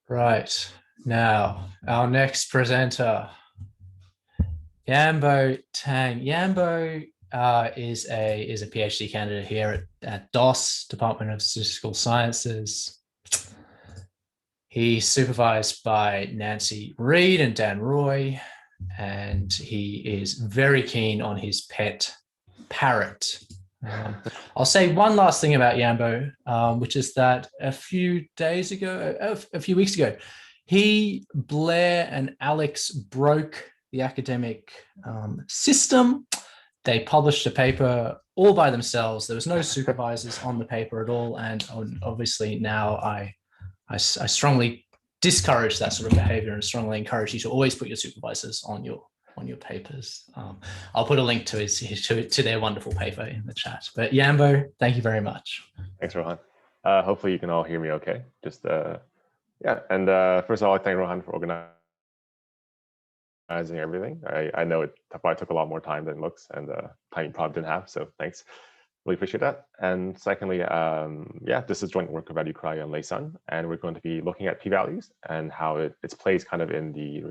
Right. Now, our next presenter, Yanbo Tang. Yanbo is a PhD candidate here at DOS, Department of Statistical Sciences. He's supervised by Nancy Reed and Dan Roy, and he is very keen on his pet parrot. I'll say one last thing about Yanbo, which is that a few weeks ago, Blair and Alex broke the academic system. They published a paper all by themselves. There was no supervisors on the paper at all. And obviously now I strongly discourage that sort of behavior and strongly encourage you to always put your supervisors on your papers. I'll put a link to their wonderful paper in the chat. But Yanbo, thank you very much. Thanks, Rohan. Hopefully you can all hear me okay. Just yeah, and first of all, I thank Rohan for organizing everything. I know it probably took a lot more time than it looks, and time you probably didn't have, so thanks. Really appreciate that. And secondly, yeah, this is joint work of Adukrai and Lei Sun, and we're going to be looking at p-values and how it's placed kind of in the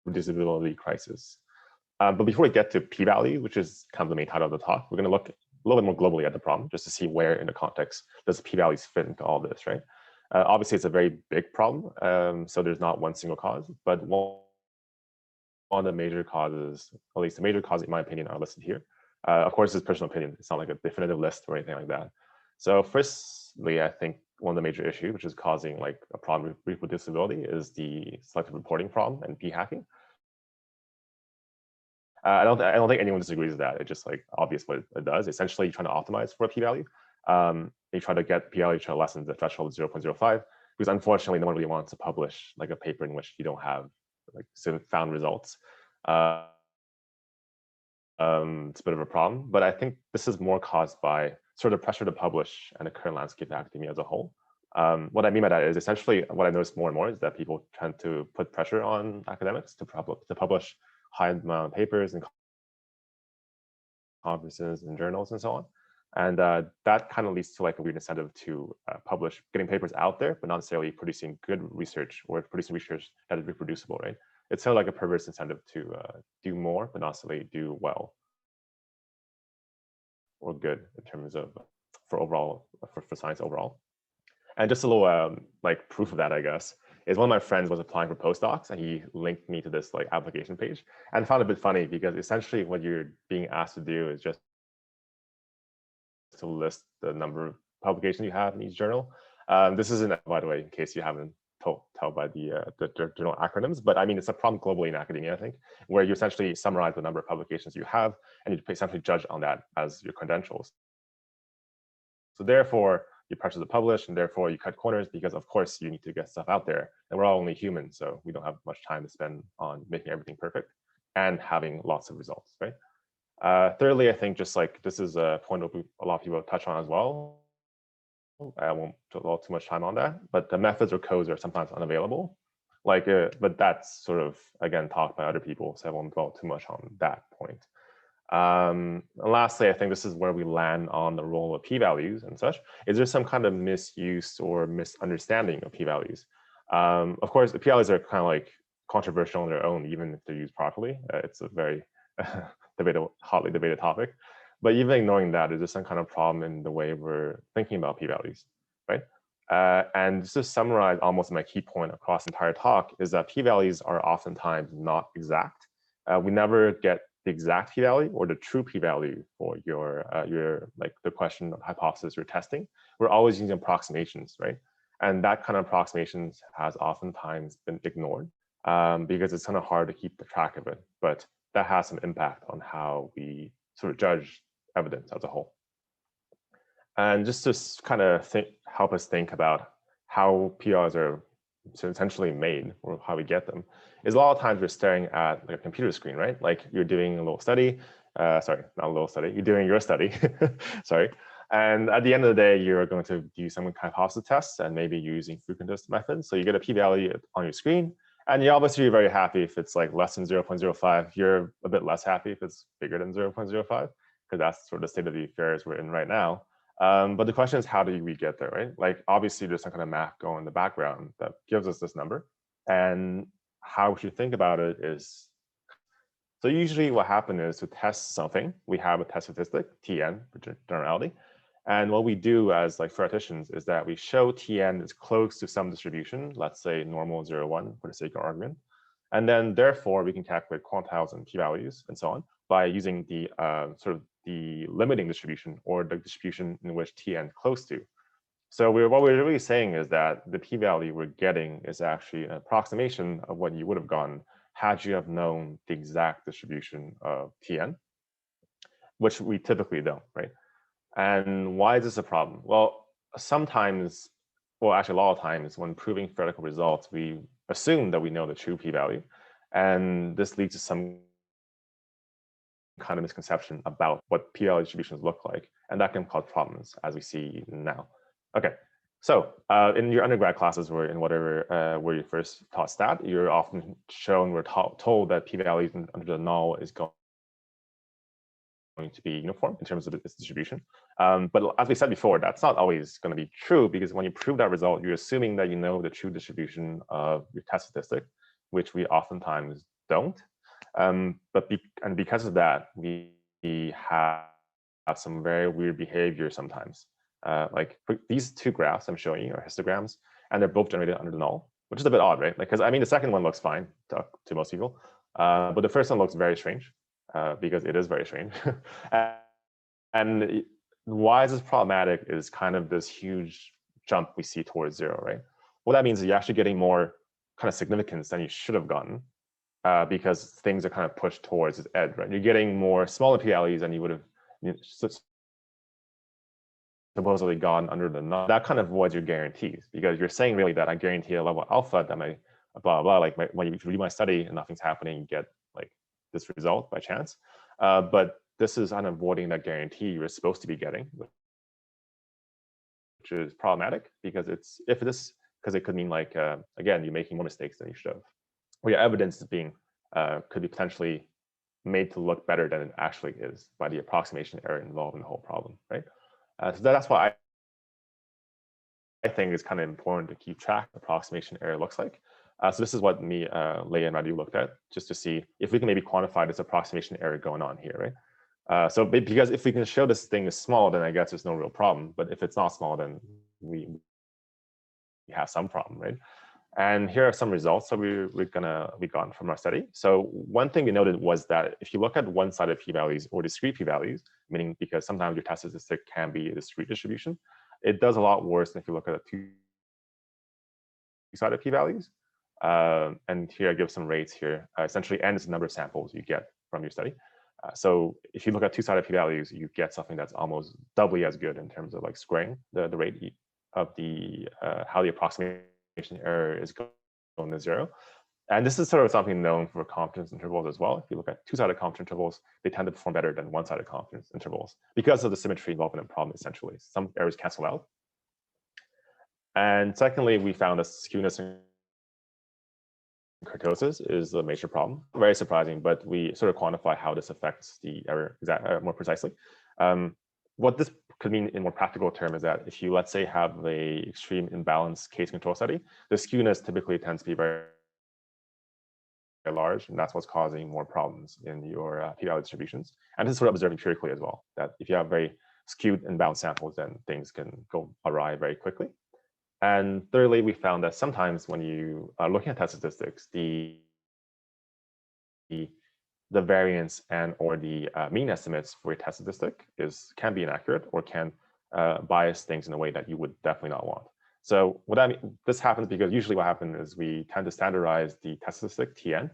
reproducibility crisis. But before we get to p-value, which is kind of the main title of the talk, we're going to look a little bit more globally at the problem, just to see where in the context does p-values fit into all this, right? Obviously, it's a very big problem, so there's not one single cause, but one of the major causes, at least the major causes, in my opinion, are listed here. Of course, it's personal opinion. It's not like a definitive list or anything like that. So firstly, I think one of the major issues, which is causing like a problem with reproducibility, is the selective reporting problem and p-hacking. I don't think anyone disagrees with that. It's just like obvious what it does. Essentially, you're trying to optimize for a p-value. You try to get p-value to lessen the threshold of 0.05, because unfortunately, no one really wants to publish like a paper in which you don't have like found results. It's a bit of a problem, but I think this is more caused by sort of pressure to publish and the current landscape of academia as a whole. What I mean by that is essentially what I notice more and more is that people tend to put pressure on academics to publish high amount of papers and conferences and journals and so on. And that kind of leads to like a weird incentive to publish, getting papers out there, but not necessarily producing good research or producing research that is reproducible, right? It's sort of like a perverse incentive to do more, but not necessarily do well or good in terms of for science overall. And just a little like proof of that, I guess, is one of my friends was applying for postdocs and he linked me to this like application page, and found it a bit funny because essentially what you're being asked to do is just to list the number of publications you have in each journal. This isn't, by the way, in case you haven't tell by the journal acronyms, but I mean, it's a problem globally in academia, I think, where you essentially summarize the number of publications you have and you essentially judge on that as your credentials. So therefore, you pressure to publish, and therefore you cut corners because, of course, you need to get stuff out there. And we're all only human, so we don't have much time to spend on making everything perfect and having lots of results, right? Thirdly, I think just like this is a point that a lot of people touch on as well. I won't dwell too much time on that, but the methods or codes are sometimes unavailable. Like, but that's sort of, again, talked by other people, so I won't dwell too much on that point. And lastly, I think this is where we land on the role of p-values and such. Is there some kind of misuse or misunderstanding of p-values? Of course, the p-values are kind of like controversial on their own, even if they're used properly. It's a very hotly debated topic. But even ignoring that, is there some kind of problem in the way we're thinking about p-values, right? And just to summarize almost my key point across the entire talk is that p-values are oftentimes not exact. We never get the exact p-value or the true p-value for your like the question of hypothesis you're testing. We're always using approximations, right? And that kind of approximations has oftentimes been ignored because it's kind of hard to keep the track of it. But that has some impact on how we sort of judge evidence as a whole. And just to kind of help us think about how PRs are essentially made or how we get them, is a lot of times we're staring at like a computer screen, right? Like you're doing a little study, sorry, not a little study, you're doing your study, sorry. And at the end of the day, you're going to do some kind of hypothesis tests and maybe using frequentist methods. So you get a p-value on your screen, and you're obviously very happy if it's like less than 0.05. You're a bit less happy if it's bigger than 0.05, because that's sort of the state of the affairs we're in right now. But the question is, how do we get there, right? Like, obviously, there's some kind of math going in the background that gives us this number. And how we should think about it is, so usually what happens is to test something, we have a test statistic, Tn, for generality. And what we do as like theoreticians is that we show Tn is close to some distribution, let's say normal 0, 1 for the sake of argument. And then therefore we can calculate quantiles and p-values and so on by using the sort of the limiting distribution or the distribution in which Tn is close to. So what we're really saying is that the p-value we're getting is actually an approximation of what you would have gotten had you have known the exact distribution of Tn, which we typically don't, right? And why is this a problem? Well, sometimes, well, actually a lot of times when proving theoretical results, we assume that we know the true p-value. And this leads to some kind of misconception about what p-value distributions look like. And that can cause problems, as we see now. Okay, so in your undergrad classes or in whatever, where you first taught stat, you're often shown or told that p-values under the null is going to be uniform in terms of its distribution. But as we said before, that's not always going to be true, because when you prove that result, you're assuming that you know the true distribution of your test statistic, which we oftentimes don't. But because of that, we have some very weird behavior sometimes. Like these two graphs I'm showing you are histograms, and they're both generated under the null, which is a bit odd, right? Because I mean, the second one looks fine to most people, but the first one looks very strange. Because it is very strange. And why is this problematic is kind of this huge jump we see towards 0, right? What that means is you're actually getting more kind of significance than you should have gotten, because things are kind of pushed towards its edge, right? You're getting more smaller p-values than you would have supposedly gotten under the null. That kind of avoids your guarantees, because you're saying really that I guarantee a level alpha that my blah, blah, like when you read my study and nothing's happening, you get like this result by chance. But this is on avoiding that guarantee you're supposed to be getting, which is problematic, because because it could mean like, again, you're making more mistakes than you should have, or your evidence is being, could be potentially made to look better than it actually is by the approximation error involved in the whole problem, right? So that's why I think it's kind of important to keep track of approximation error looks like. So this is what me, Leigh, and Radu looked at, just to see if we can maybe quantify this approximation error going on here, right? So because if we can show this thing is small, then I guess there's no real problem. But if it's not small, then we have some problem, right? And here are some results that we got from our study. So one thing we noted was that if you look at one-sided p-values or discrete p-values, meaning because sometimes your test statistic can be a discrete distribution, it does a lot worse than if you look at a two-sided p-values. And here I give some rates here. Essentially, n is the number of samples you get from your study. So if you look at two-sided p-values, you get something that's almost doubly as good in terms of like squaring the rate of the how the approximation error is going to 0. And this is sort of something known for confidence intervals as well. If you look at two-sided confidence intervals, they tend to perform better than one-sided confidence intervals because of the symmetry involved in the problem, essentially. Some errors cancel out. And secondly, we found that skewness and kurtosis is a major problem. Very surprising, but we sort of quantify how this affects the error more precisely. What this could mean in more practical terms is that if you, let's say, have a extreme imbalance case control study, the skewness typically tends to be very large, and that's what's causing more problems in your p-value distributions. And this is sort of observed empirically as well, that if you have very skewed imbalanced samples, then things can go awry very quickly. And thirdly, we found that sometimes when you are looking at test statistics, the variance and or the mean estimates for your test statistic can be inaccurate or can bias things in a way that you would definitely not want. So what I mean, this happens because usually what happens is we tend to standardize the test statistic Tn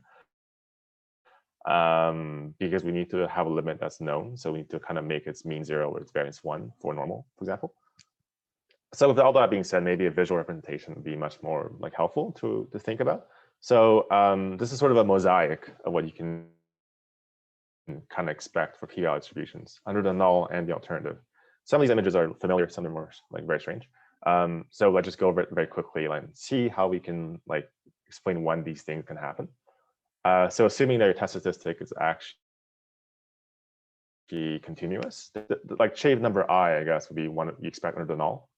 because we need to have a limit that's known. So we need to kind of make its mean 0 or its variance 1 for normal, for example. So with all that being said, maybe a visual representation would be much more like helpful to think about. So this is sort of a mosaic of what you can kind of expect for p-value distributions under the null and the alternative. Some of these images are familiar, some of them are like very strange. So let's just go over it very quickly and see how we can like explain when these things can happen. So assuming that your test statistic is actually actually continuous. Like shape number I guess, would be one you expect under the null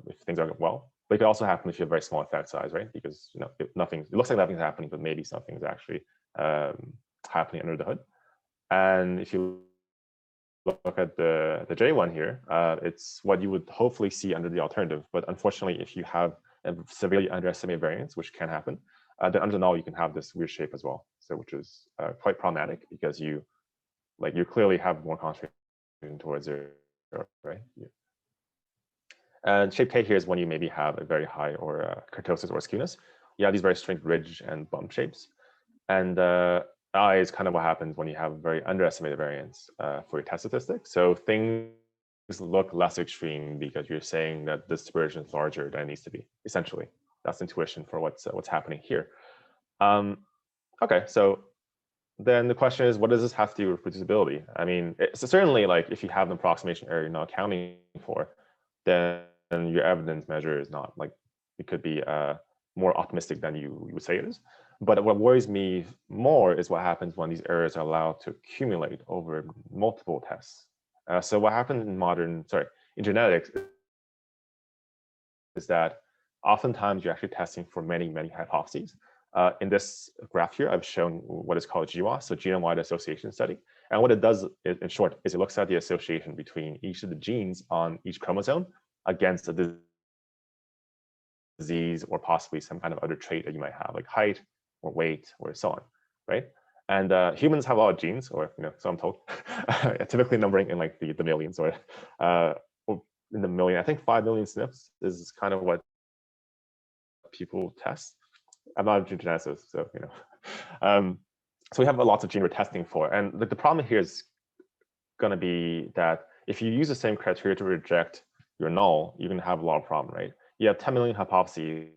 if things are well. But it could also happen if you have very small effect size, right? Because it looks like nothing's happening, but maybe something's actually happening under the hood. And if you look at the J one here, it's what you would hopefully see under the alternative. But unfortunately, if you have a severely underestimated variance, which can happen, then under null you can have this weird shape as well. So which is quite problematic because you clearly have more concentration towards zero, right? Yeah. And shape K here is when you maybe have a very high or kurtosis or skewness. You have these very strange ridge and bump shapes. And I is kind of what happens when you have very underestimated variance for your test statistic. So things look less extreme because you're saying that this dispersion is larger than it needs to be. Essentially, that's intuition for what's happening here. Okay, so then the question is, what does this have to do with reproducibility? I mean, it's certainly like if you have an approximation error you're not accounting for, then your evidence measure is not like, it could be more optimistic than you would say it is. But what worries me more is what happens when these errors are allowed to accumulate over multiple tests. So what happens in genetics is that oftentimes you're actually testing for many, many hypotheses. In this graph here, I've shown what is called GWAS, so Genomewide association study. And what it does, in short, is it looks at the association between each of the genes on each chromosome against a disease or possibly some kind of other trait that you might have, like height or weight or so on, right? And humans have a lot of genes, or so I'm told, typically numbering in like the millions or in the million. I think 5 million SNPs is kind of what people test. I'm not a geneticist, so so we have lots of genes we're testing for, and the problem here is going to be that if you use the same criteria to reject your null, you're going to have a lot of problem, right? You have 10 million hypotheses.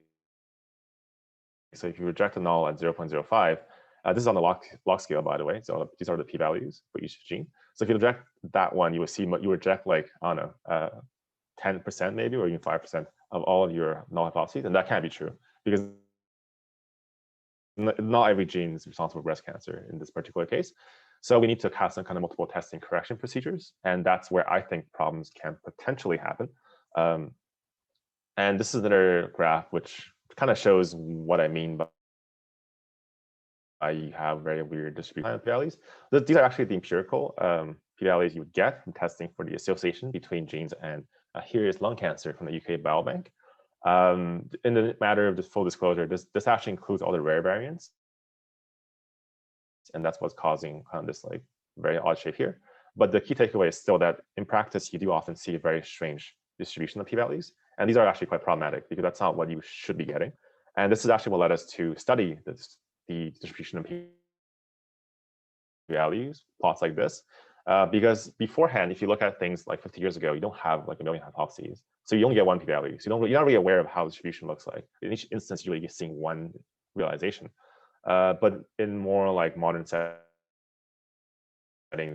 So if you reject a null at 0.05, this is on the log scale, by the way. So these are the p-values for each gene. So if you reject that one, you will see you reject like, I don't know, 10% maybe, or even 5% of all of your null hypotheses, and that can't be true because not every gene is responsible for breast cancer in this particular case. So we need to have some kind of multiple testing correction procedures, and that's where I think problems can potentially happen. And this is another graph which kind of shows what I mean by you have very weird distribution of p-values. These are actually the empirical p-values you would get from testing for the association between genes and here is lung cancer from the UK Biobank. In the matter of this full disclosure, this actually includes all the rare variants, and that's what's causing kind of this like very odd shape here. But the key takeaway is still that in practice, you do often see a very strange distribution of p-values, and these are actually quite problematic because that's not what you should be getting. And this is actually what led us to study the distribution of p-values, plots like this. Because beforehand, if you look at things like 50 years ago, you don't have like a million hypotheses. So you only get one p-value. So you're not really aware of how the distribution looks like. In each instance, you're really seeing one realization. But in more like modern settings,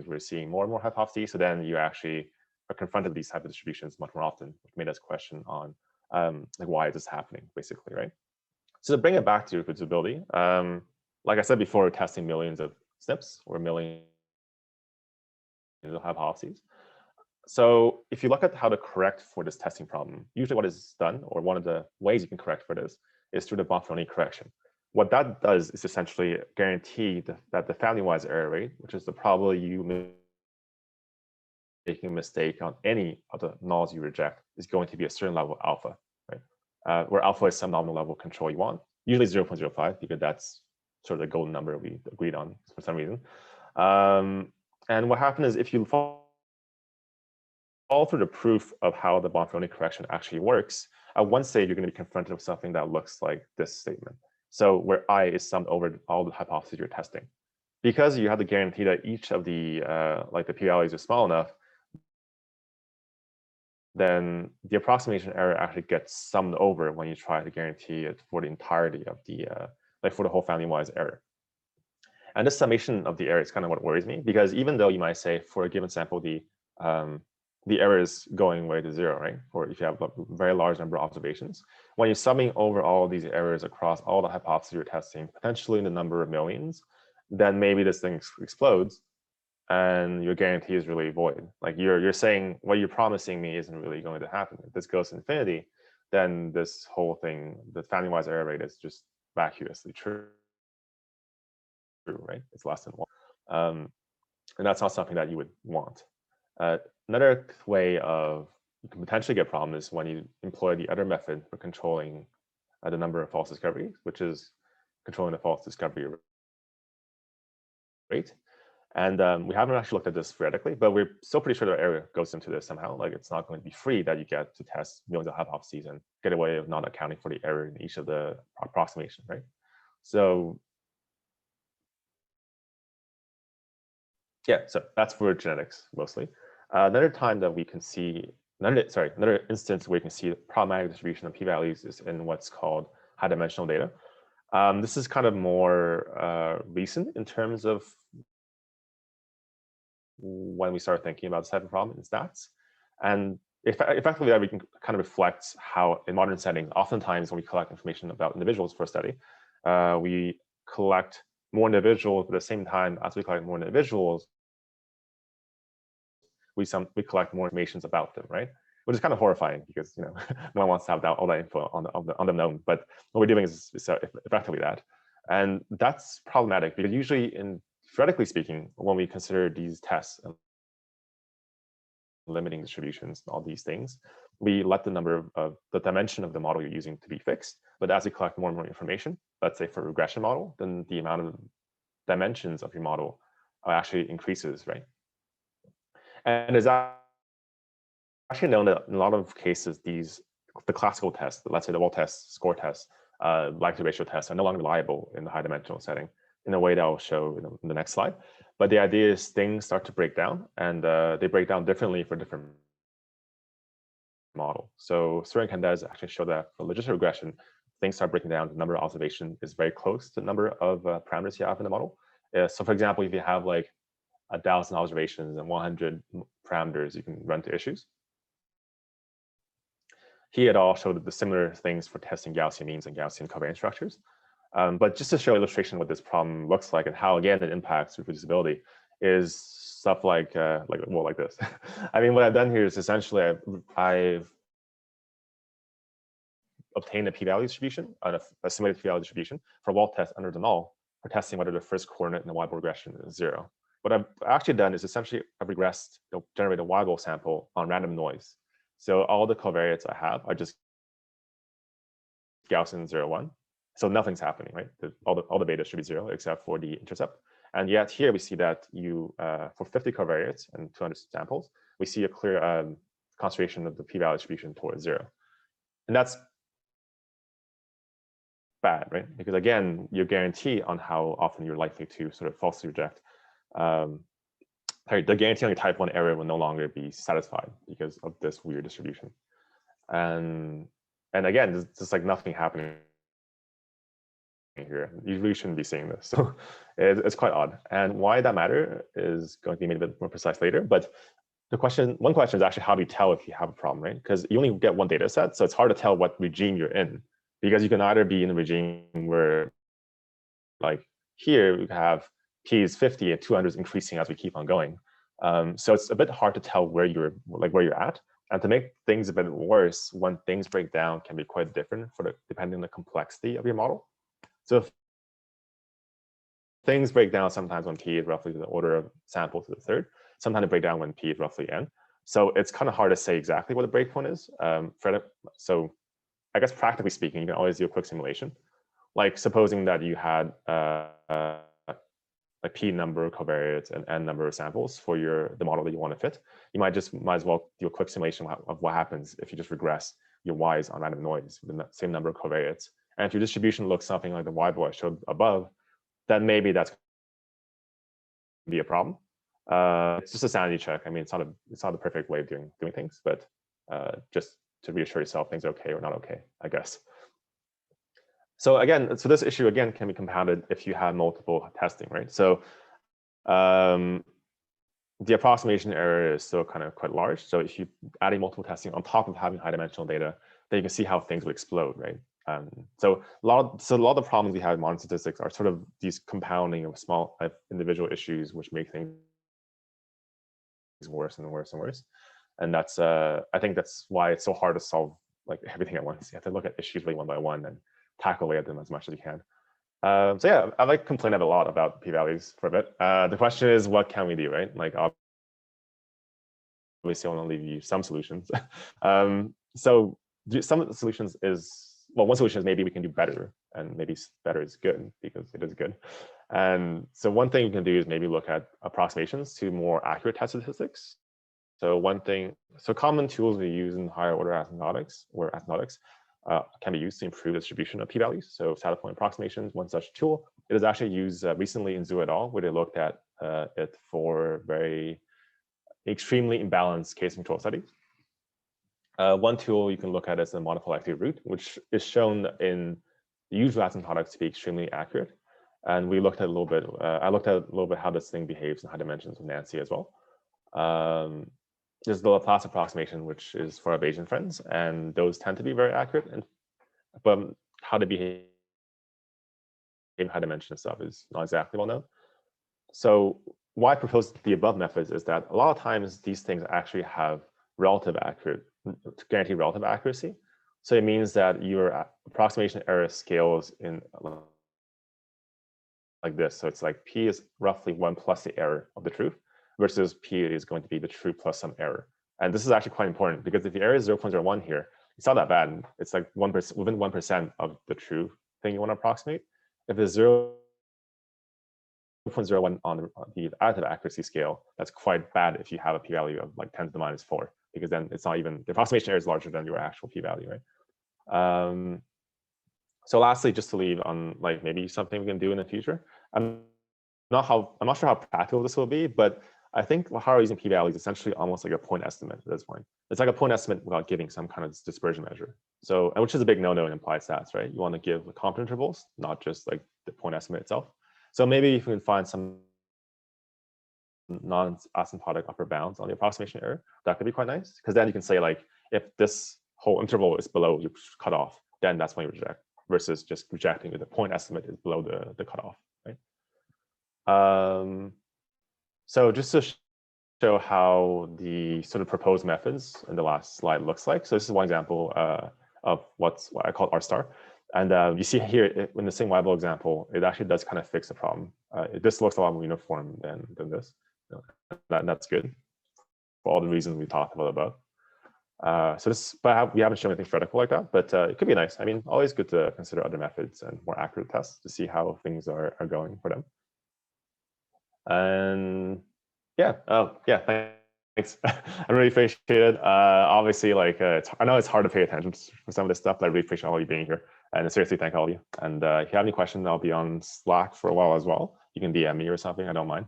we're seeing more and more hypotheses. So then you actually are confronted with these type of distributions much more often, which made us question on like why is this happening, basically, right? So to bring it back to reproducibility, like I said before, we're testing millions of SNPs or millions of hypotheses. So if you look at how to correct for this testing problem, usually what is done, or one of the ways you can correct for this, is through the Bonferroni correction. What that does is essentially guarantee that the family-wise error rate, which is the probability you making a mistake on any of the nulls you reject, is going to be a certain level of alpha, right? Where alpha is some nominal level of control you want, usually 0.05, because that's sort of the golden number we agreed on for some reason. And what happened is if you follow through the proof of how the Bonferroni correction actually works, at one stage you're going to be confronted with something that looks like this statement. So where I is summed over all the hypotheses you're testing. Because you have the guarantee that each of the like the p-values are small enough, then the approximation error actually gets summed over when you try to guarantee it for the entirety of the like for the whole family-wise error. And this summation of the error is kind of what worries me, because even though you might say for a given sample the error is going way to zero, right? Or if you have a very large number of observations, when you're summing over all of these errors across all the hypotheses you're testing, potentially in the number of millions, then maybe this thing explodes. and your guarantee is really void. Like you're saying what you're promising me isn't really going to happen. If this goes to infinity, then this whole thing, the family-wise error rate is just vacuously true, right? It's less than 1. And that's not something that you would want. Another way of you can potentially get problems is when you employ the other method for controlling the number of false discoveries, which is controlling the false discovery rate. And we haven't actually looked at this theoretically, but we're still pretty sure the error goes into this somehow. Like it's not going to be free that you get to test millions of hypotheses and get away with not accounting for the error in each of the approximation, right? So yeah, so that's for genetics mostly. Another time that we can see, another instance where you can see the problematic distribution of p-values is in what's called high-dimensional data. This is kind of more recent in terms of when we start thinking about this type of problem in stats. And effectively that we can kind of reflect how in modern settings, oftentimes when we collect information about individuals for a study, we collect more individuals, but at the same time, as we collect more individuals, we collect more information about them, right? Which is kind of horrifying because no one wants to have all that info on the known. But what we're doing is effectively that, and that's problematic because usually, theoretically speaking, when we consider these tests and limiting distributions and all these things, we let the dimension of the model you're using to be fixed. But as you collect more and more information, let's say for a regression model, then the amount of dimensions of your model actually increases, right? And it's actually known that in a lot of cases, the classical tests, let's say the wall tests, score tests, likelihood ratio tests, are no longer reliable in the high dimensional setting in a way that I'll show in the next slide. But the idea is things start to break down, and they break down differently for different models. So Sur and Candez actually show that for logistic regression, things start breaking down. The number of observations is very close to the number of parameters you have in the model. So for example, if you have like 1,000 observations and 100 parameters, you can run into issues. He et al. Showed the similar things for testing Gaussian means and Gaussian covariance structures. But just to show illustration what this problem looks like and how, again, it impacts reproducibility is stuff like this. I mean, what I've done here is essentially I've obtained a p-value distribution, a simulated p-value distribution for a wall test under the null for testing whether the first coordinate in the y-ball regression is 0. What I've actually done is essentially I've regressed, generate a y-ball sample on random noise. So all the covariates I have are just Gaussian 0, 1. So nothing's happening, right? All the beta should be 0 except for the intercept. And yet here we see that for 50 covariates and 200 samples, we see a clear concentration of the p-value distribution towards 0. And that's bad, right? Because again, your guarantee on how often you're likely to sort of falsely reject, the guarantee on your type 1 error will no longer be satisfied because of this weird distribution. And again, there's just like nothing happening here. You really shouldn't be seeing this. So it's quite odd. And why that matter is going to be made a bit more precise later. But one question is actually how do you tell if you have a problem, right? Because you only get one data set, so it's hard to tell what regime you're in. Because you can either be in a regime where, like here, we have p is 50 and 200 is increasing as we keep on going. So it's a bit hard to tell where you're at. And to make things a bit worse, when things break down can be quite different depending on the complexity of your model. So if things break down sometimes when p is roughly the order of sample to the third, sometimes they break down when p is roughly n. So it's kind of hard to say exactly what the breakpoint is. So I guess practically speaking, you can always do a quick simulation. Like supposing that you had a p number of covariates and n number of samples for the model that you want to fit, you might as well do a quick simulation of what happens if you just regress your y's on random noise with the same number of covariates. And if your distribution looks something like the y-ball I showed above, then maybe that's going to be a problem. It's just a sanity check. I mean, it's not the perfect way of doing things, but just to reassure yourself things are okay or not okay, I guess. So again, this issue again can be compounded if you have multiple testing, right? So the approximation error is still kind of quite large. So if you adding multiple testing on top of having high dimensional data, then you can see how things would explode, right? So a lot of the problems we have in modern statistics are sort of these compounding of small individual issues which make things worse and worse and worse. And that's I think that's why it's so hard to solve like everything at once. You have to look at issues really one by one and tackle away at them as much as you can. So yeah, I like complaining a lot about p-values for a bit. The question is, what can we do, right? Like obviously I want to leave you some solutions. So some of the solutions is, well, one solution is maybe we can do better, and maybe better is good because it is good. And so one thing we can do is maybe look at approximations to more accurate test statistics. So common tools we use in higher order asymptotics can be used to improve the distribution of p-values. So saddle point approximation is one such tool. It was actually used recently in Zhu et al., where they looked at it for very extremely imbalanced case control studies. One tool you can look at is the modified likelihood root, which is shown in the usual asymptotics to be extremely accurate. And we looked at a little bit, I looked at a little bit how this thing behaves in high dimensions with Nancy as well. There's the Laplace approximation, which is for our Bayesian friends, and those tend to be very accurate. But how they behave in high dimension stuff is not exactly well known. So why I propose the above methods is that a lot of times these things actually have guaranteed relative accuracy. So it means that your approximation error scales in like this. So it's like P is roughly 1 plus the error of the truth, versus P is going to be the truth plus some error. And this is actually quite important, because if the error is 0.01 here, it's not that bad. It's like 1%, within 1% of the true thing you want to approximate. If it's 0.01 on the additive accuracy scale, that's quite bad if you have a p-value of like 10 to the minus 4, because then it's not even, the approximation error is larger than your actual p-value, right? So lastly, just to leave on like maybe something we can do in the future. I'm not sure how practical this will be, but I think how we're using p-value is essentially almost like a point estimate at this point. It's like a point estimate without giving some kind of dispersion measure. So, which is a big no-no in applied stats, right? You want to give confidence intervals, not just like the point estimate itself. So maybe if we can find some non-asymptotic upper bounds on the approximation error, that could be quite nice. Because then you can say like, if this whole interval is below your cutoff, then that's when you reject, versus just rejecting if the point estimate is below the cutoff, right? So just to show how the sort of proposed methods in the last slide looks like. So this is one example of what I call RSTAR. And you see here in the same Yanbo example, it actually does kind of fix the problem. This looks a lot more uniform than this. That's good for all the reasons we talked about above. But we haven't shown anything theoretical like that, but it could be nice. I mean, always good to consider other methods and more accurate tests to see how things are going for them. And yeah, thanks. I really appreciate it. Obviously, like I know it's hard to pay attention for some of this stuff, but I really appreciate all of you being here. And seriously, thank all of you. And if you have any questions, I'll be on Slack for a while as well. You can DM me or something. I don't mind.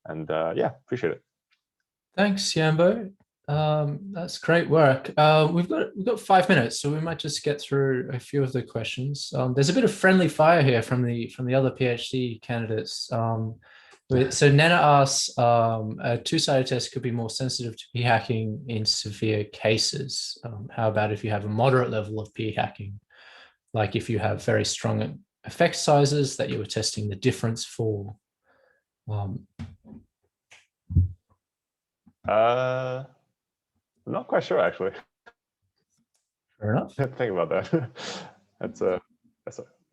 And yeah, appreciate it. Thanks, Yanbo. That's great work. We've got 5 minutes, so we might just get through a few of the questions. There's a bit of friendly fire here from the other PhD candidates. So Nana asks, a two-sided test could be more sensitive to p-hacking in severe cases. How about if you have a moderate level of p-hacking, like if you have very strong effect sizes that you were testing the difference for? I'm not quite sure, actually. Fair enough. Think about that.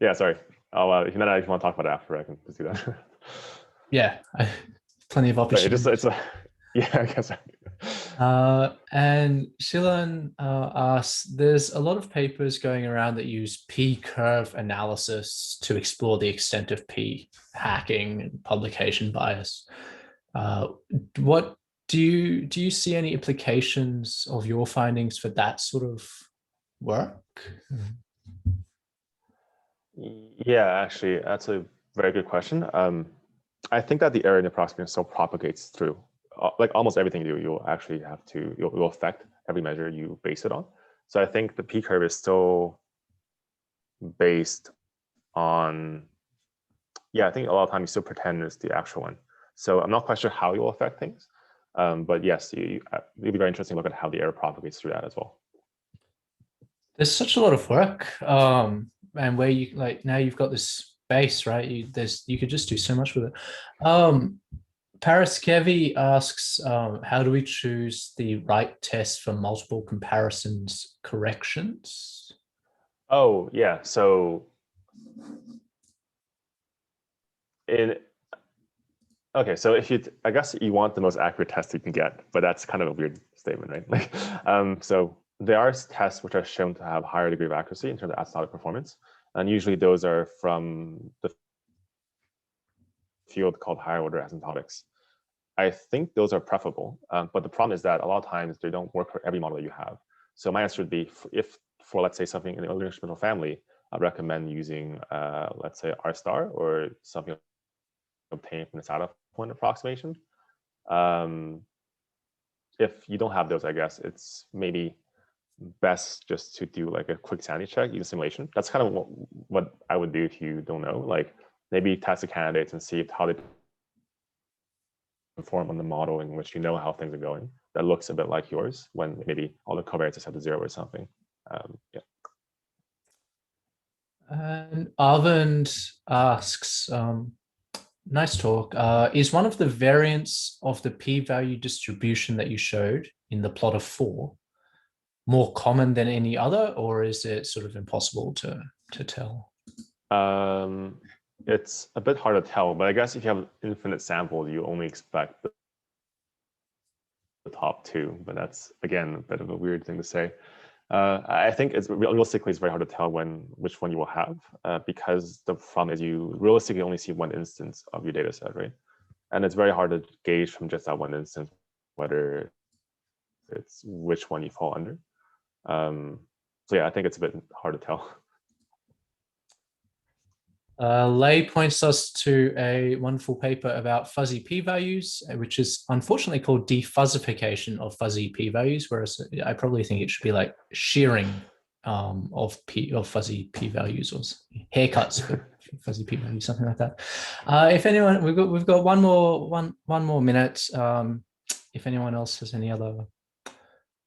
Yeah, sorry. If you want to talk about it after, I can just do that. Yeah, plenty of opportunities. Yeah, I guess. And Shilan asks, there's a lot of papers going around that use p-curve analysis to explore the extent of p-hacking and publication bias. What do you see any implications of your findings for that sort of work? Yeah, actually, that's a very good question. I think that the error in the approximation still propagates through, like almost everything you do, you'll actually have to, you'll affect every measure you base it on. So I think the p-curve is still based on, yeah, I think a lot of times you still pretend it's the actual one. So I'm not quite sure how you'll affect things, but yes, it'd be very interesting to look at how the error propagates through that as well. There's such a lot of work, and where you like now you've got this base, right? You could just do so much with it. Paris Kevi asks, how do we choose the right test for multiple comparisons corrections? Oh, yeah. So okay, so if you, I guess you want the most accurate test you can get, but that's kind of a weird statement, right? Like, so there are tests which are shown to have higher degree of accuracy in terms of asymptotic performance, and usually those are from the field called higher order asymptotics. I think those are preferable, but the problem is that a lot of times they don't work for every model that you have. So my answer would be, if for let's say something in the instrumental family, I'd recommend using let's say RSTAR or something obtained from the data point approximation. If you don't have those, I guess it's maybe best just to do like a quick sanity check using simulation. That's kind of what I would do if you don't know. Like maybe test the candidates and see how they perform on the model in which you know how things are going. That looks a bit like yours when maybe all the covariates are set to 0 or something. Yeah. And Arvind asks, nice talk. Is one of the variants of the p-value distribution that you showed in the plot of 4 more common than any other, or is it sort of impossible to tell? It's a bit hard to tell, but I guess if you have infinite samples, you only expect the top 2, but that's again a bit of a weird thing to say. I think it's realistically it's very hard to tell which one you will have, because the problem is you realistically only see one instance of your data set, right? And it's very hard to gauge from just that one instance whether it's which one you fall under. So yeah, I think it's a bit hard to tell. Lei points us to a wonderful paper about fuzzy p-values, which is unfortunately called defuzzification of fuzzy p-values, whereas I probably think it should be like shearing of fuzzy p-values, or haircuts for fuzzy p-values, something like that. If anyone, we've got one more minute. If anyone else has any other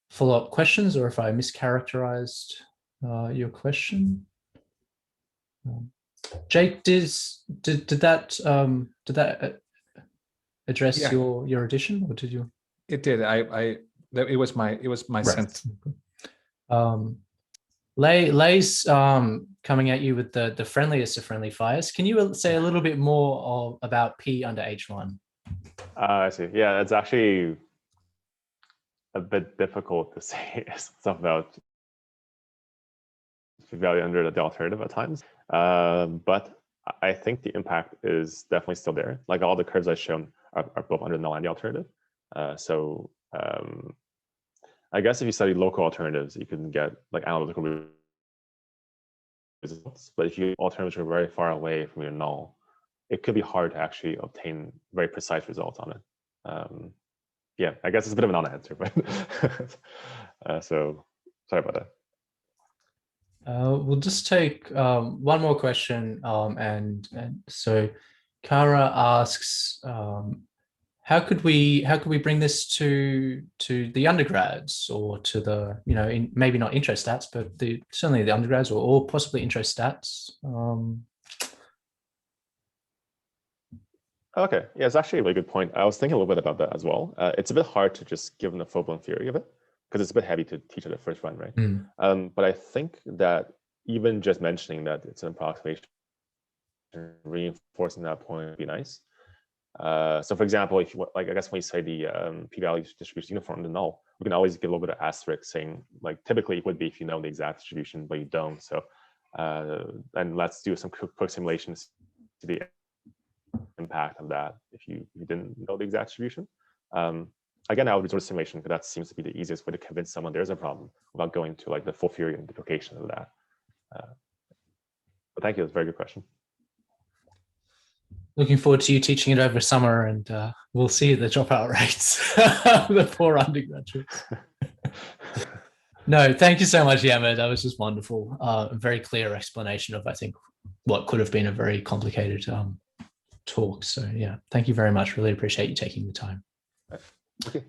follow-up questions, or if I mischaracterized your question. Jake, did that address your addition, or did you? It did. It was my right. sense. Lei's coming at you with the friendliest of friendly fires. Can you say a little bit more about P under H1? I see. Yeah, it's actually a bit difficult to say stuff about p-value under the alternative at times. But I think the impact is definitely still there. Like all the curves I've shown are both under the null and the alternative. So I guess if you study local alternatives, you can get like analytical results. But if you alternatives are very far away from your null, it could be hard to actually obtain very precise results on it. Yeah, I guess it's a bit of a non-answer, but so sorry about that. We'll just take one more question, and so Kara asks, how could we bring this to the undergrads, or to the maybe not interest stats, but certainly the undergrads, or possibly interest stats. Okay, yeah, it's actually a really good point. I was thinking a little bit about that as well. It's a bit hard to just give them the full-blown theory of it, because it's a bit heavy to teach at the first run, right? But I think that even just mentioning that it's an approximation, reinforcing that point would be nice. So for example, if you like, I guess when you say the p-value distribution uniform in the null, we can always give a little bit of asterisk saying, like, typically it would be if you know the exact distribution, but you don't. So and let's do some quick simulations to the impact of that if you didn't know the exact distribution. Again, I would resort to simulation, because that seems to be the easiest way to convince someone there's a problem without going to like the full theory and duplication of that. But thank you, that's a very good question. Looking forward to you teaching it over summer, and we'll see the dropout rates the poor undergraduates. No, thank you so much, Yanbo. That was just wonderful. A very clear explanation of, I think, what could have been a very complicated talk. So yeah, thank you very much. Really appreciate you taking the time. Okay.